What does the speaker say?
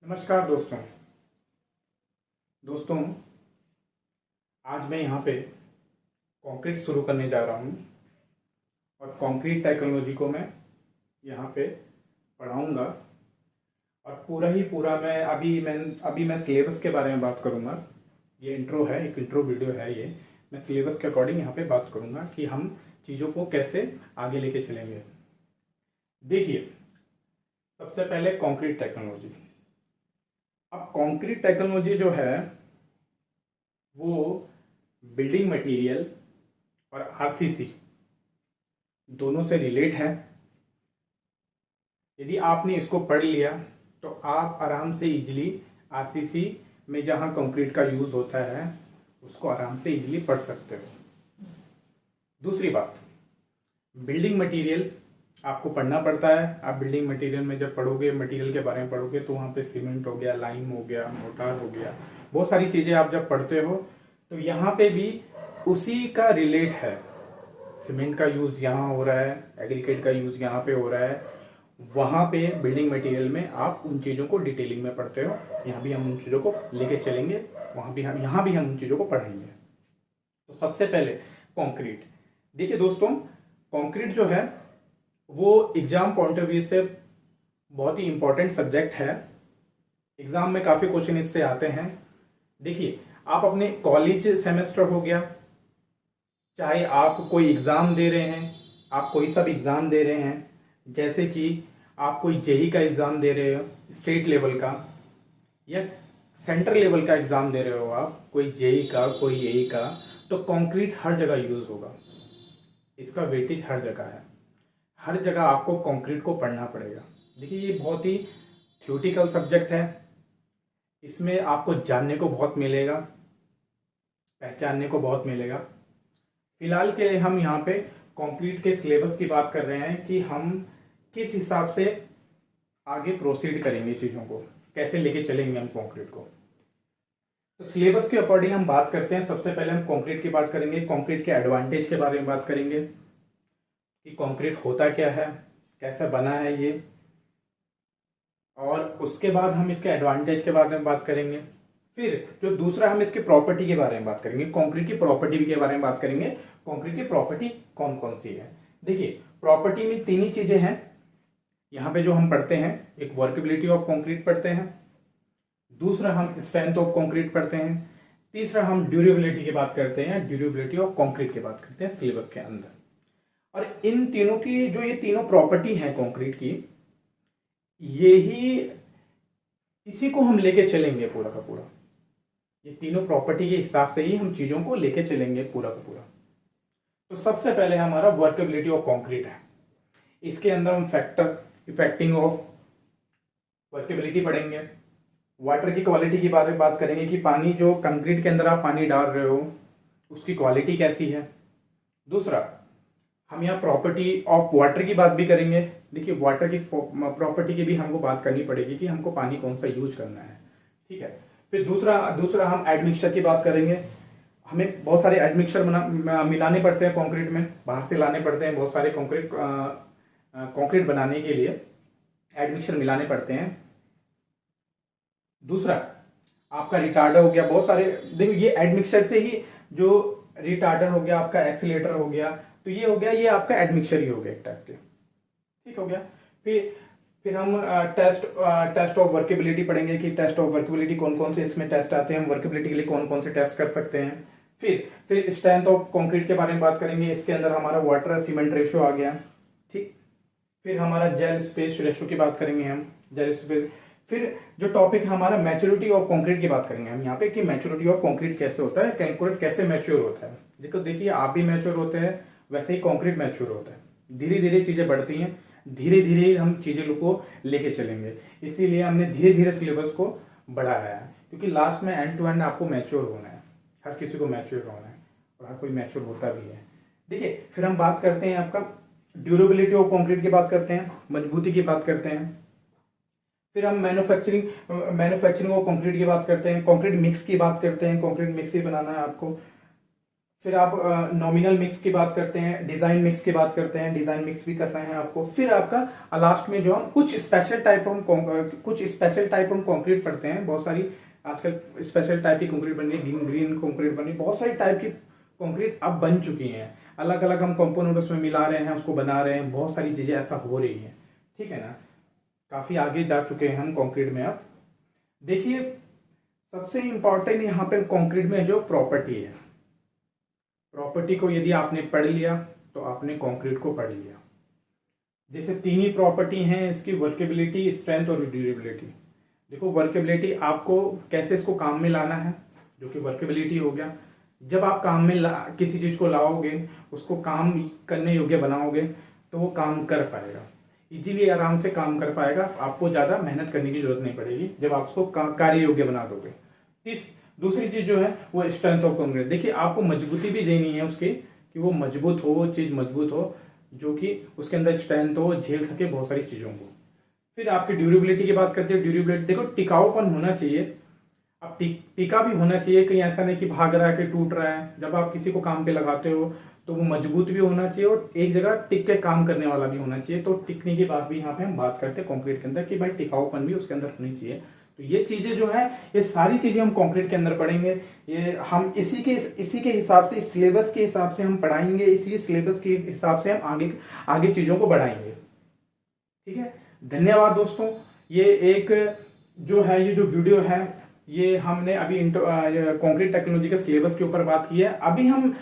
नमस्कार दोस्तों। आज मैं यहाँ पे कंक्रीट शुरू करने जा रहा हूँ और कंक्रीट टेक्नोलॉजी को मैं यहाँ पे पढ़ाऊँगा और पूरा मैं सिलेबस के बारे में बात करूँगा। ये इंट्रो है, एक इंट्रो वीडियो है ये। मैं सिलेबस के अकॉर्डिंग यहाँ पे बात करूँगा कि हम चीज़ों को कैसे आगे लेके चलेंगे। देखिए, सबसे पहले कंक्रीट टेक्नोलॉजी। अब कंक्रीट टेक्नोलॉजी जो है वो बिल्डिंग मटेरियल और आरसीसी दोनों से रिलेट है। यदि आपने इसको पढ़ लिया तो आप आराम से इजीली आरसीसी में जहां कंक्रीट का यूज होता है उसको आराम से इजीली पढ़ सकते हो। दूसरी बात, बिल्डिंग मटेरियल आपको पढ़ना पड़ता है। आप बिल्डिंग मटेरियल में जब पढ़ोगे, मटेरियल के बारे में पढ़ोगे तो वहाँ पे सीमेंट हो गया, लाइम हो गया, मोटार हो गया, बहुत सारी चीज़ें आप जब पढ़ते हो तो यहाँ पे भी उसी का रिलेट है। सीमेंट का यूज़ यहाँ हो रहा है, एग्रीगेट का यूज़ यहाँ पे हो रहा है, वहाँ पे बिल्डिंग मटेरियल में आप उन चीज़ों को डिटेलिंग में पढ़ते हो। यहाँ भी हम उन चीज़ों को लेके चलेंगे, यहाँ भी हम उन चीज़ों को पढ़ेंगे। तो सबसे पहले कॉन्क्रीट। देखिए दोस्तों, कॉन्क्रीट जो है वो एग्जाम पॉइंट ऑफ व्यू से बहुत ही इंपॉर्टेंट सब्जेक्ट है। एग्जाम में काफी क्वेश्चन इससे आते हैं। देखिए, आप अपने कॉलेज सेमेस्टर हो गया, चाहे आप कोई एग्जाम दे रहे हैं, आप कोई सा भी एग्जाम दे रहे हैं, जैसे कि आप कोई जेई का एग्जाम दे रहे हो स्टेट लेवल का, या सेंटर लेवल का एग्जाम दे रहे हो आप, कोई जेई का, कोई एई का, तो कंक्रीट हर जगह यूज होगा। इसका वेटेज हर जगह है, हर जगह आपको कंक्रीट को पढ़ना पड़ेगा। देखिए, ये बहुत ही थ्योरेटिकल सब्जेक्ट है। इसमें आपको जानने को बहुत मिलेगा, पहचानने को बहुत मिलेगा। फिलहाल के लिए हम यहाँ पे कंक्रीट के सिलेबस की बात कर रहे हैं कि हम किस हिसाब से आगे प्रोसीड करेंगे, चीज़ों को कैसे लेके चलेंगे हम कंक्रीट को। तो सिलेबस के अकॉर्डिंग हम बात करते हैं। सबसे पहले हम कंक्रीट की बात करेंगे, कंक्रीट के एडवांटेज के बारे में बात करेंगे कि कंक्रीट होता क्या है, कैसे बना है ये, और उसके बाद हम इसके एडवांटेज के बारे में बात करेंगे। फिर जो दूसरा, हम इसकी प्रॉपर्टी के बारे में बात करेंगे, कंक्रीट की प्रॉपर्टी के बारे में बात करेंगे। कंक्रीट की प्रॉपर्टी कौन कौन सी है। देखिए, प्रॉपर्टी में तीन ही चीजें हैं यहाँ पे जो हम पढ़ते हैं। एक वर्केबिलिटी ऑफ कंक्रीट पढ़ते हैं, दूसरा हम स्ट्रेंथ ऑफ कंक्रीट पढ़ते हैं, तीसरा हम ड्यूरेबिलिटी की बात करते हैं, ड्यूरेबिलिटी ऑफ कंक्रीट की बात करते हैं सिलेबस के अंदर। और इन तीनों की जो ये तीनों प्रॉपर्टी है कंक्रीट की, इसी को हम लेके चलेंगे पूरा का पूरा। ये तीनों प्रॉपर्टी के हिसाब से ही हम चीजों को लेके चलेंगे पूरा का पूरा। तो सबसे पहले हमारा वर्केबिलिटी ऑफ कंक्रीट है। इसके अंदर हम फैक्टर इफेक्टिंग ऑफ वर्केबिलिटी पढ़ेंगे। वाटर की क्वालिटी के बारे में बात करेंगे कि पानी, जो कंक्रीट के अंदर आप पानी डाल रहे हो, उसकी क्वालिटी कैसी है। दूसरा, हम यहाँ प्रॉपर्टी ऑफ वाटर की बात भी करेंगे। देखिए, वाटर की प्रॉपर्टी की भी हमको बात करनी पड़ेगी कि हमको पानी कौन सा यूज करना है, ठीक है। फिर दूसरा हम एडमिक्सचर की बात करेंगे। हमें बहुत सारे एडमिक्सचर मिलाने पड़ते हैं कंक्रीट में, बाहर से लाने पड़ते हैं बहुत सारे कंक्रीट बनाने के लिए एडमिक्सचर मिलाने पड़ते हैं। दूसरा आपका रिटार्डर हो गया, बहुत सारे। देखो, ये एडमिक्सचर से ही, जो रिटार्डर हो गया, आपका एक्सीलेटर हो गया, तो ये हो गया, ये आपका एडमिक्सचर ही हो गया एक टाइप के, ठीक हो गया। फिर हम टेस्ट ऑफ वर्केबिलिटी पढ़ेंगे कि टेस्ट ऑफ वर्केबिलिटी कौन कौन से इसमें टेस्ट आते हैं, हम वर्केबिलिटी के लिए कौन कौन से टेस्ट कर सकते हैं। फिर स्ट्रेंथ ऑफ कंक्रीट के बारे में बात करेंगे। इसके अंदर हमारा वाटर सीमेंट रेशियो आ गया, ठीक। फिर हमारा जेल स्पेस रेशियो की बात करेंगे हम, जेल स्पेस। फिर जो टॉपिक हमारा मैच्योरिटी ऑफ कंक्रीट की बात करेंगे हम यहाँ पे कि मैच्योरिटी ऑफ कंक्रीट कैसे होता है, कंक्रीट कैसे मैच्योर होता है। देखिए, आप भी मैच्योर होते हैं, वैसे ही कंक्रीट मैच्योर होता है। धीरे धीरे चीजें बढ़ती हैं, धीरे धीरे हम चीजें को लेके चलेंगे। इसीलिए हमने धीरे धीरे सिलेबस को बढ़ाया है, क्योंकि लास्ट में एंड टू एंड आपको मैच्योर होना है, हर किसी को मैच्योर होना है, और हर कोई मैच्योर होता भी है। देखिए, फिर हम बात करते हैं आपका ड्यूरेबिलिटी ऑफ कंक्रीट की बात करते हैं, मजबूती की बात करते हैं। फिर हम मैन्युफैक्चरिंग ऑफ कंक्रीट की बात करते हैं, कंक्रीट मिक्स की बात करते हैं, कंक्रीट मिक्स ही बनाना है आपको। फिर आप नॉमिनल मिक्स की बात करते हैं, डिजाइन मिक्स की बात करते हैं, डिजाइन मिक्स भी करना है आपको। फिर आपका लास्ट में जो हम कुछ स्पेशल टाइप हम कंक्रीट पढ़ते हैं। बहुत सारी आजकल स्पेशल टाइप की कंक्रीट बन रही है, ग्रीन कंक्रीट बन रही है, बहुत सारी टाइप की कंक्रीट अब बन चुकी हैं। अलग अलग हम कंपोनेंट उसमें मिला रहे हैं, उसको बना रहे हैं, बहुत सारी चीजें ऐसा हो रही है, ठीक है ना। काफी आगे जा चुके हैं हम कंक्रीट में। अब देखिए सबसे इंपॉर्टेंट यहाँ पे कंक्रीट में जो प्रॉपर्टी है, प्रॉपर्टी को यदि आपने पढ़ लिया तो आपने कंक्रीट को पढ़ लिया। जैसे 3 ही प्रॉपर्टी हैं इसकी, वर्केबिलिटी, स्ट्रेंथ और ड्यूरेबिलिटी। देखो वर्केबिलिटी आपको कैसे इसको काम में लाना है, जो कि वर्केबिलिटी हो गया। जब आप काम में किसी चीज को लाओगे, उसको काम करने योग्य बनाओगे, तो वो काम कर पाएगा, इजीली आराम से काम कर पाएगा। आपको ज्यादा मेहनत करने की जरूरत नहीं पड़ेगी जब आप उसको कार्य योग्य बना दोगे। दूसरी चीज जो है वो स्ट्रेंथ ऑफ कंक्रीट। देखिए आपको मजबूती भी देनी है उसकी, कि वो मजबूत हो, वो चीज मजबूत हो, जो कि उसके अंदर स्ट्रेंथ हो, झेल सके बहुत सारी चीजों को। फिर आपकी ड्यूरेबिलिटी की बात करते हैं। ड्यूरेबिलिटी देखो टिकाऊपन होना चाहिए। अब टिका भी होना चाहिए, कहीं ऐसा नहीं कि भाग रहा है कि टूट रहा है। जब आप किसी को काम पे लगाते हो तो वो मजबूत भी होना चाहिए और एक जगह टिक के काम करने वाला भी होना चाहिए। तो टिकने की बात भी यहाँ पे हम बात करते हैं कंक्रीट के अंदर, कि भाई टिकाऊपन भी उसके अंदर होनी चाहिए। तो ये चीजें जो है, ये सारी चीजें हम कंक्रीट के अंदर पढ़ेंगे। ये हम इसी के हिसाब से, सिलेबस के हिसाब से हम पढ़ाएंगे, इसी सिलेबस के हिसाब से हम आगे चीजों को बढ़ाएंगे, ठीक है। धन्यवाद दोस्तों। ये एक जो है, ये जो वीडियो है, ये हमने अभी कंक्रीट टेक्नोलॉजी के सिलेबस के ऊपर बात की है। अभी हम